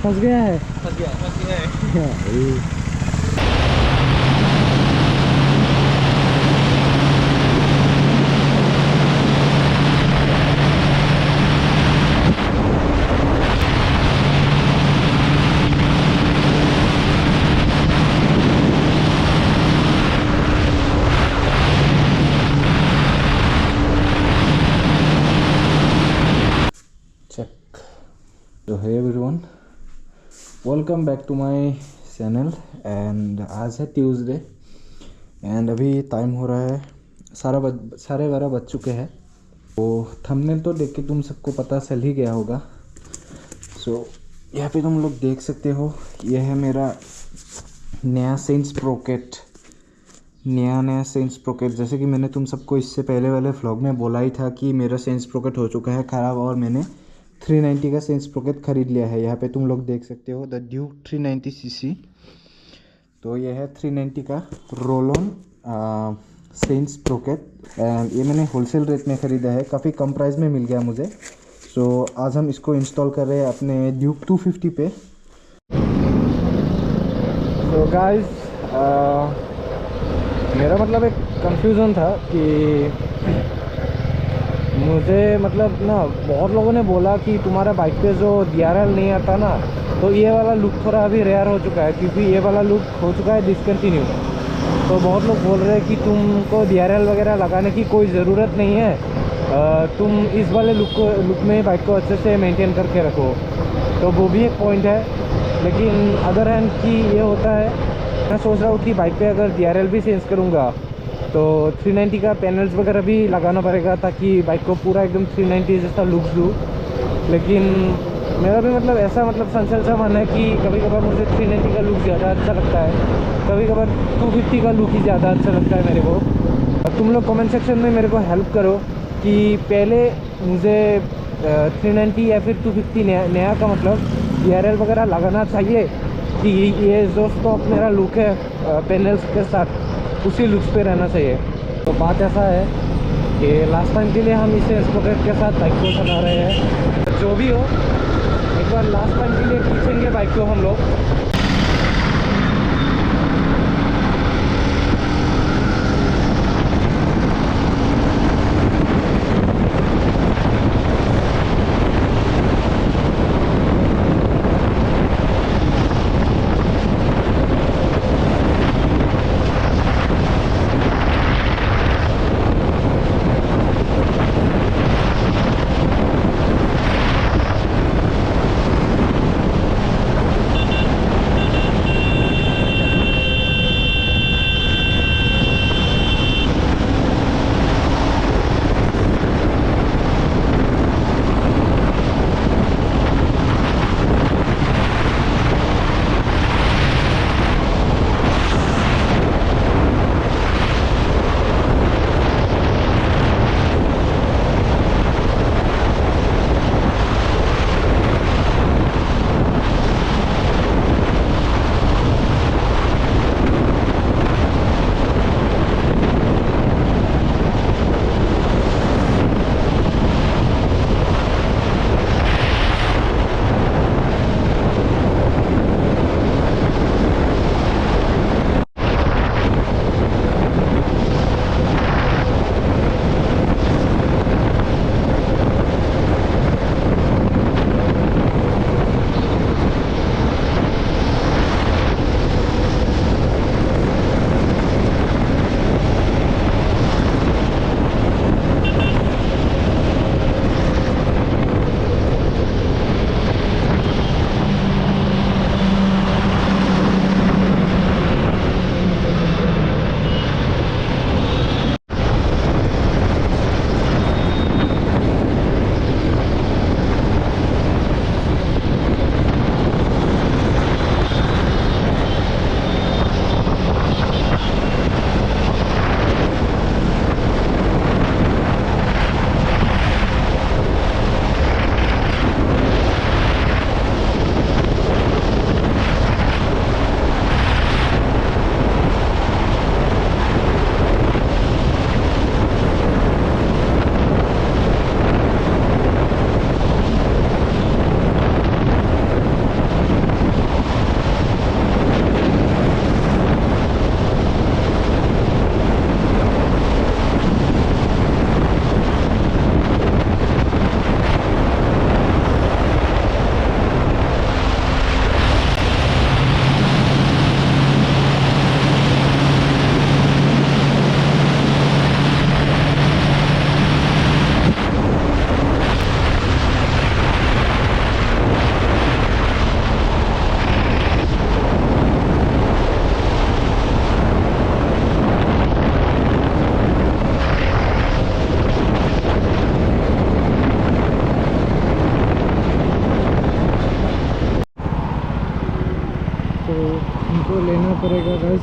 फंस गया है। फंस गया है। चेक। तो hey everyone, welcome back to my channel. And आज है ट्यूसडे एंड अभी टाइम हो रहा है 12:30 बज चुके हैं। तो थंबनेल तो देख के तुम सबको पता चल ही गया होगा। सो यहाँ पे तुम लोग देख सकते हो, यह है मेरा नया सेंस प्रोकेट। नया सेंस प्रोकेट, जैसे कि मैंने तुम सबको इससे पहले वाले व्लॉग में बोला ही था कि मेरा सेंस प्रोकेट हो चुका है ख़राब और मैंने 390 का सेंस प्रोकेट ख़रीद लिया है। यहाँ पे तुम लोग देख सकते हो द ड्यूक 390 सीसी। तो यह है 390 का रोल ऑन सेंस प्रोकेट एंड ये मैंने होलसेल रेट में ख़रीदा है, काफ़ी कम प्राइस में मिल गया मुझे। सो आज हम इसको इंस्टॉल कर रहे हैं अपने ड्यूक 250 पे। तो गाइस, मेरा मतलब एक कंफ्यूजन था कि मुझे मतलब ना बहुत लोगों ने बोला कि तुम्हारा बाइक पे जो DRL नहीं आता ना, तो ये वाला लुक थोड़ा अभी रेयर हो चुका है क्योंकि ये वाला लुक हो चुका है डिसकंटिन्यू। तो बहुत लोग बोल रहे हैं कि तुमको DRL वगैरह लगाने की कोई ज़रूरत नहीं है, तुम इस वाले लुक में बाइक को अच्छे से मेंटेन करके रखो। तो वो भी एक पॉइंट है, लेकिन अदर हैंड की ये होता है, मैं सोच रहा हूँ कि बाइक पे अगर DRL भी चेंज करूँगा तो 390 का पैनल्स वगैरह भी लगाना पड़ेगा ताकि बाइक को पूरा एकदम 390 जैसा लुक दूँ। लेकिन मेरा भी मतलब ऐसा मतलब संचल सा मन है कि कभी कभार मुझे 390 का लुक ज़्यादा अच्छा लगता है, कभी कभार 250 का लुक ही ज़्यादा अच्छा लगता है मेरे को। तुम लोग कमेंट सेक्शन में मेरे को हेल्प करो कि पहले मुझे 390 या फिर 250 नया का मतलब DRL वगैरह लगाना चाहिए कि ये जो स्टॉक मेरा लुक है पैनल्स के साथ उसी लुक्स पे रहना चाहिए। तो बात ऐसा है कि लास्ट टाइम के लिए हम इसे स्पोकेट के साथ बाइक को चला रहे हैं। जो भी हो, एक बार लास्ट टाइम के लिए खींचेंगे बाइक को हम लोग।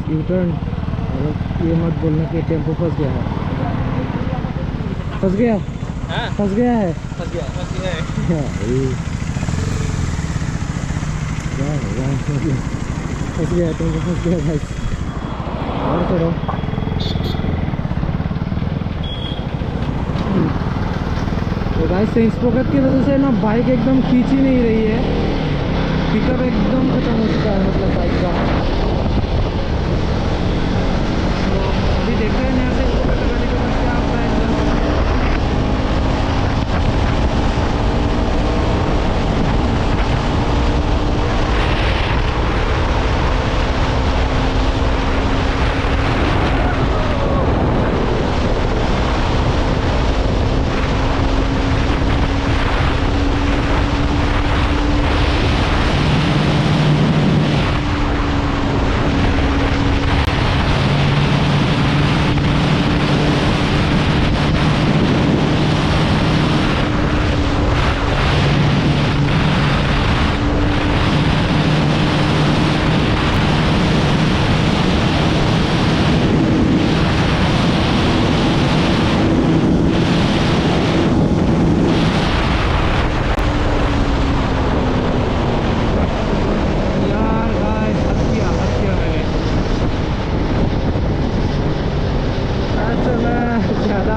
यू टर्न, ये मत बोलना कि टेम्पो फंस गया है। फंस गया हाँ फंस गया है फंस गया है क्या होगा? फंस गया टेम्पो फंस गया भाई। और करो तो गाइस सेंस पॉकेट की वजह से ना बाइक एकदम खींच ही नहीं रही है, पिकअप एकदम खत्म हो चुका है मतलब बाइक का। तो अभी देखते हैं यहाँ से पॉकेट लगाने के बाद क्या आता है एकदम।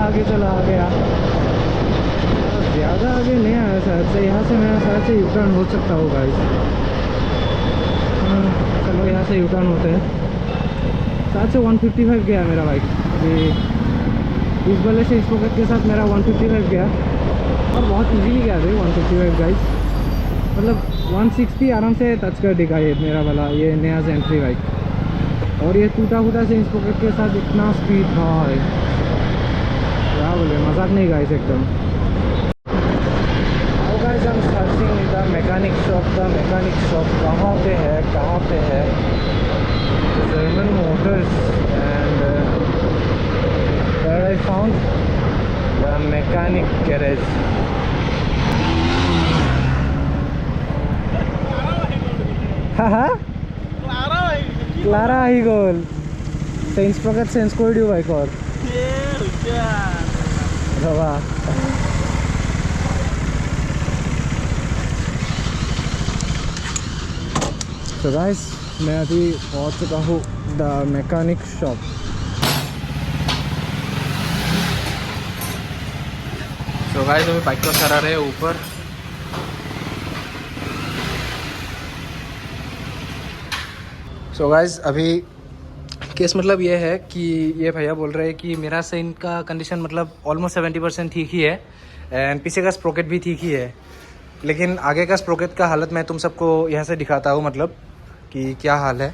आगे चला आ गया, ज़्यादा आगे नहीं आया शायद से। यहाँ से मैं शायद से यूटर्न हो सकता हूँ गाइस। चलो यहाँ से यूटर्न होते हैं। शायद से 155 गया मेरा बाइक अभी, इस वाले से इस पॉकेट के साथ मेरा 155 गया और बहुत इजीली गया भाई 155 गाइस। मतलब 160 आराम से टच कर देगा ये मेरा वाला, ये नया सेंट्री बाइक। और ये टूटा फूटा से इस पॉकेट के साथ इतना स्पीड था क्या बोले, मजाक नहीं गाइस एकदम। गाइस हम searching the mechanic shop. The mechanic shop कहाँ पे है, कहाँ पे है? German motors and where I found the mechanic garage. हाँ क्लारा ही गोल सेंस पॉकेट सेंस कोई ड्यू बाइक और तो गाइस मैं अभी पहुंच चुका हूँ द मैकेनिक शॉप। तो गाइस अभी बाइक को चला रहे हैं ऊपर। सो गाइस अभी केस मतलब ये है कि ये भैया बोल रहे हैं कि मेरा सेन का कंडीशन मतलब ऑलमोस्ट 70% ठीक ही है एंड पीछे का स्प्रोकेट भी ठीक ही है, लेकिन आगे का स्प्रोकेट का हालत मैं तुम सबको यहाँ से दिखाता हूँ मतलब कि क्या हाल है।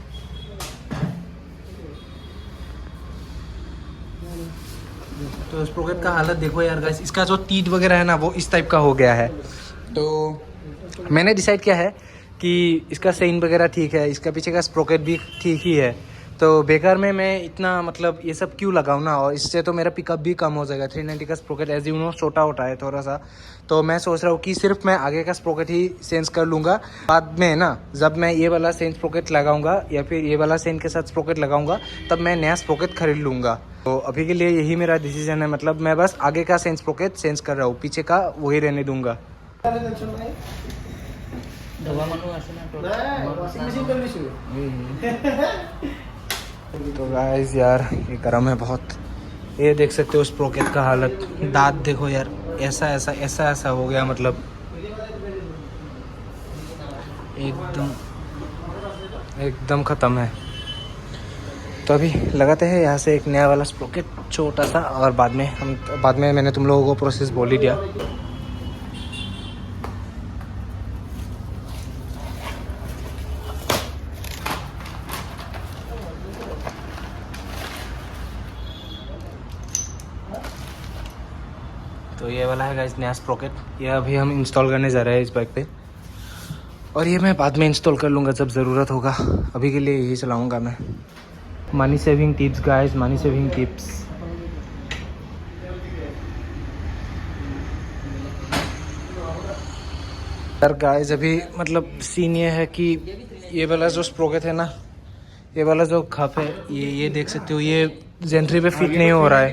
तो स्प्रोकेट का हालत देखो यार गाइस, इसका जो तीत वगैरह है ना वो इस टाइप का हो गया है। तो मैंने डिसाइड किया है कि इसका सेन वगैरह ठीक है, इसका पीछे का स्प्रोकेट भी ठीक ही है, तो बेकार में मैं इतना मतलब ये सब क्यों लगाऊँ ना, और इससे तो मेरा पिकअप भी कम हो जाएगा। 390 का स्प्रोकेट एज यू नो छोटा होता है थोड़ा सा, तो मैं सोच रहा हूँ कि सिर्फ मैं आगे का स्प्रोकेट ही चेंज कर लूँगा। बाद में ना जब मैं ये वाला सेन स्प्रोकेट लगाऊंगा या फिर ये वाला सेन के साथ स्प्रोकेट लगाऊंगा तब मैं नया स्प्रोकेट खरीद लूँगा। तो अभी के लिए यही मेरा डिसीजन है, मतलब मैं बस आगे का सेन स्प्रोकेट चेंज कर रहा हूँ, पीछे का वही रहने दूँगा। तो गाइस यार ये गर्म है बहुत, ये देख सकते हो स्प्रोकेट का हालत, दांत देखो यार, ऐसा ऐसा ऐसा ऐसा हो गया, मतलब एकदम ख़त्म है। तो अभी लगाते हैं यहाँ से एक नया वाला स्प्रोकेट छोटा सा, और बाद में मैंने तुम लोगों को प्रोसेस बोल ही दिया। तो ये वाला है गाइस नया स्प्रोकेट, ये अभी हम इंस्टॉल करने जा रहे हैं इस बाइक पे, और ये मैं बाद में इंस्टॉल कर लूँगा जब ज़रूरत होगा। अभी के लिए यही चलाऊँगा मैं। Money saving tips guys, money saving tips. यार गाइस अभी मतलब सीन ये है कि ये वाला जो स्प्रोकेट है ना, ये वाला जो खप है ये देख सकते हो, ये जेंट्री पे फिट नहीं हो रहा है,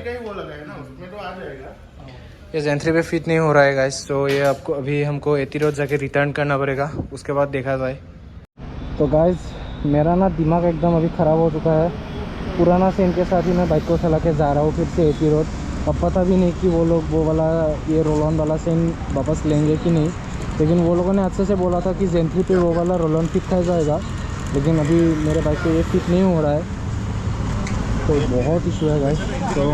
ये जेंट्री पे फिट नहीं हो रहा है गाइस। तो ये आपको अभी हमको एतिरोड जाके रिटर्न करना पड़ेगा, उसके बाद देखा जाए। तो गाइस मेरा ना दिमाग एकदम अभी ख़राब हो चुका है, पुराना सेन के साथ ही मैं बाइक को चला के जा रहा हूँ फिर से एतिरोड। अब पता भी नहीं कि वो लोग वो वाला ये रोल ऑन वाला सेन वापस लेंगे कि नहीं, लेकिन वो लोगों ने अच्छे से बोला था कि जेंट्री पे वो वाला रोल ऑन फिट कर जाएगा, लेकिन अभी मेरे बाइक पे ये फिट नहीं हो रहा है, तो बहुत इशू है गाइस। तो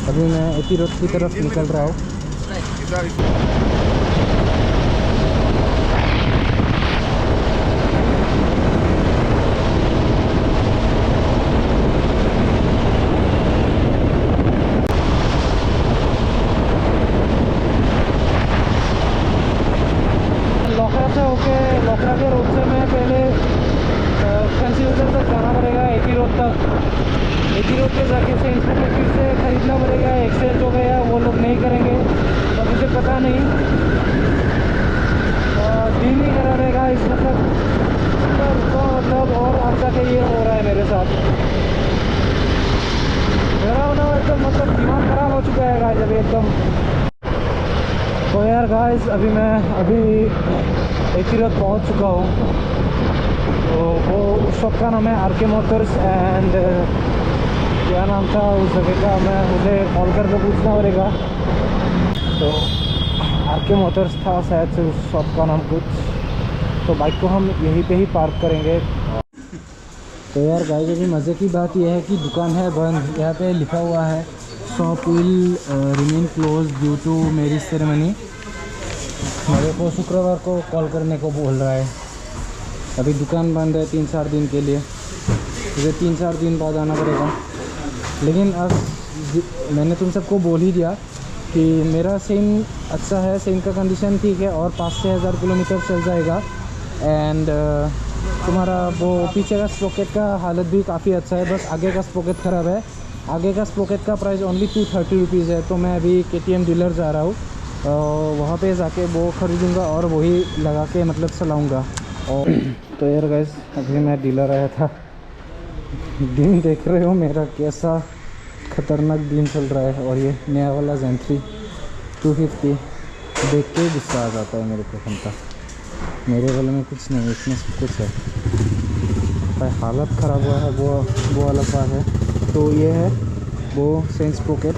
अभी मैं एतिरोड की तरफ निकल रहा हूँ। लॉकरा से होके लॉकरा के रोड से मैं पहले कंफ्यूजन तक जाना पड़ेगा, एतिरोड तक। एतिरोड पे जाके सेंस पे फिर से खरीदना पड़ेगा, एक्सचेंज हो गया वो लोग नहीं करेंगे, तो मुझे पता नहीं, दिन ही करा रहेगा इस मतलब और अब जाके ये हो रहा है मेरे साथ। मेरा होना एकदम मतलब दिमाग ख़राब हो चुका है गाइस अभी एकदम। तो यार गाइस अभी एतिरोड पहुंच चुका हूँ। तो वो उस शॉप का नाम है आरके मोटर्स एंड क्या नाम था उस जगह का, मुझे कॉल करके पूछना पड़ेगा। तो आरके मोटर्स था शायद से उस शॉप का नाम कुछ। तो बाइक को हम यहीं पे ही पार्क करेंगे। तो यार गाइस अभी मज़े की बात यह है कि दुकान है बंद, यहाँ पे लिखा हुआ है shop will remain close due to marriage ceremony. मेरे को शुक्रवार को कॉल करने को बोल रहा है। अभी दुकान बंद है 3-4 दिन के लिए, मुझे 3-4 दिन बाद आना पड़ेगा। लेकिन अब मैंने तुम सबको बोल ही दिया कि मेरा सेन अच्छा है, सेन का कंडीशन ठीक है और 5 से 1000 किलोमीटर चल जाएगा। एंड तुम्हारा वो पीछे का स्प्रोकेट का हालत भी काफ़ी अच्छा है, बस आगे का स्प्रोकेट ख़राब है। आगे का स्प्रोकेट का प्राइस ओनली 230 रुपीज़ है। तो मैं अभी KTM डीलर जा रहा हूँ, वहाँ पे जाके वो ख़रीदूँगा और वही लगा के मतलब चलाऊँगा। और तो यार गाइस अभी मैं डीलर आया था, दिन देख रहे हो मेरा कैसा ख़तरनाक दिन चल रहा है। और ये नया वाला जेंट्री 250 देख के गुस्सा आ जाता है मेरे को। घंटा मेरे वाले में कुछ नहीं, इसमें सब कुछ है, पर हालत ख़राब हुआ है वो वाला पार्ट है। तो ये है वो सेन स्प्रोकेट,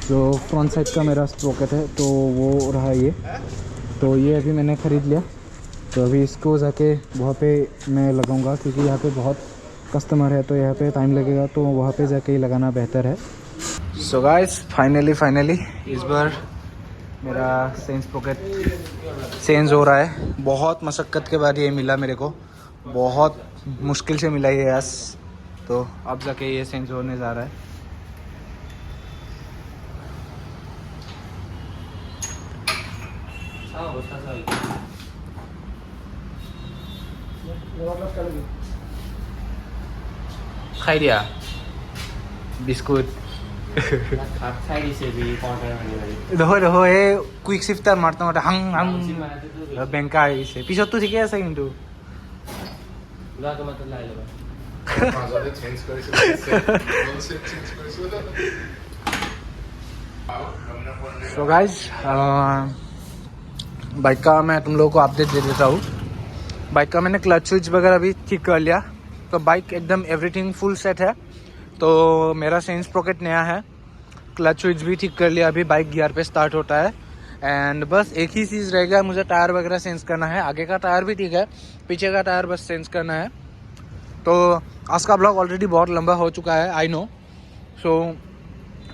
जो फ्रंट साइड का मेरा स्प्रोकेट है, तो वो रहा ये। तो ये अभी मैंने ख़रीद लिया, तो अभी इसको जाके वहाँ पे मैं लगाऊंगा, क्योंकि यहाँ पे बहुत कस्टमर है तो यहाँ पे टाइम लगेगा, तो वहाँ पे जाके ही लगाना बेहतर है। सो गाइस फाइनली इस बार मेरा सेंस पॉकेट चेंज हो रहा है। बहुत मशक्क़त के बाद ये मिला मेरे को, बहुत मुश्किल से मिला ये यस। तो अब जाके ये चेंज होने जा रहा है। खाई दिया बिस्कुट নহয় এই কুইক শিফটার মারতে মারতে হাং হাং বেংকা আহিছে, পিছততো ঠিকে আছে কিন্তু तो गाइज बाइक का मैं तुम लोगों को अपडेट दे देता हूँ। बाइक का मैंने क्लच स्विच वगैरह भी ठीक कर लिया, तो बाइक एकदम एवरीथिंग फुल सेट है। तो मेरा सेंस पॉकेट नया है, क्लच स्विच भी ठीक कर लिया, अभी बाइक गियर पे स्टार्ट होता है। एंड बस एक ही चीज़ रह गया, मुझे टायर वगैरह सेंस करना है। आगे का टायर भी ठीक है, पीछे का टायर बस सेंस करना है। तो आज का ब्लॉग ऑलरेडी बहुत लंबा हो चुका है, आई नो। सो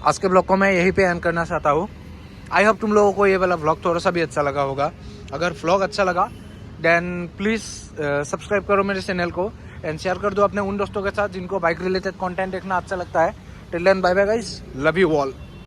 आज के ब्लॉग को मैं यहीं पे एंड करना चाहता हूँ। आई होप तुम लोगों को ये वाला ब्लॉग थोड़ा सा भी अच्छा लगा होगा। अगर ब्लॉग अच्छा लगा देन प्लीज़ सब्सक्राइब करो मेरे चैनल को एंड शेयर कर दो अपने उन दोस्तों के साथ जिनको बाइक रिलेटेड कंटेंट देखना अच्छा लगता है। Till then bye bye guys, love you all.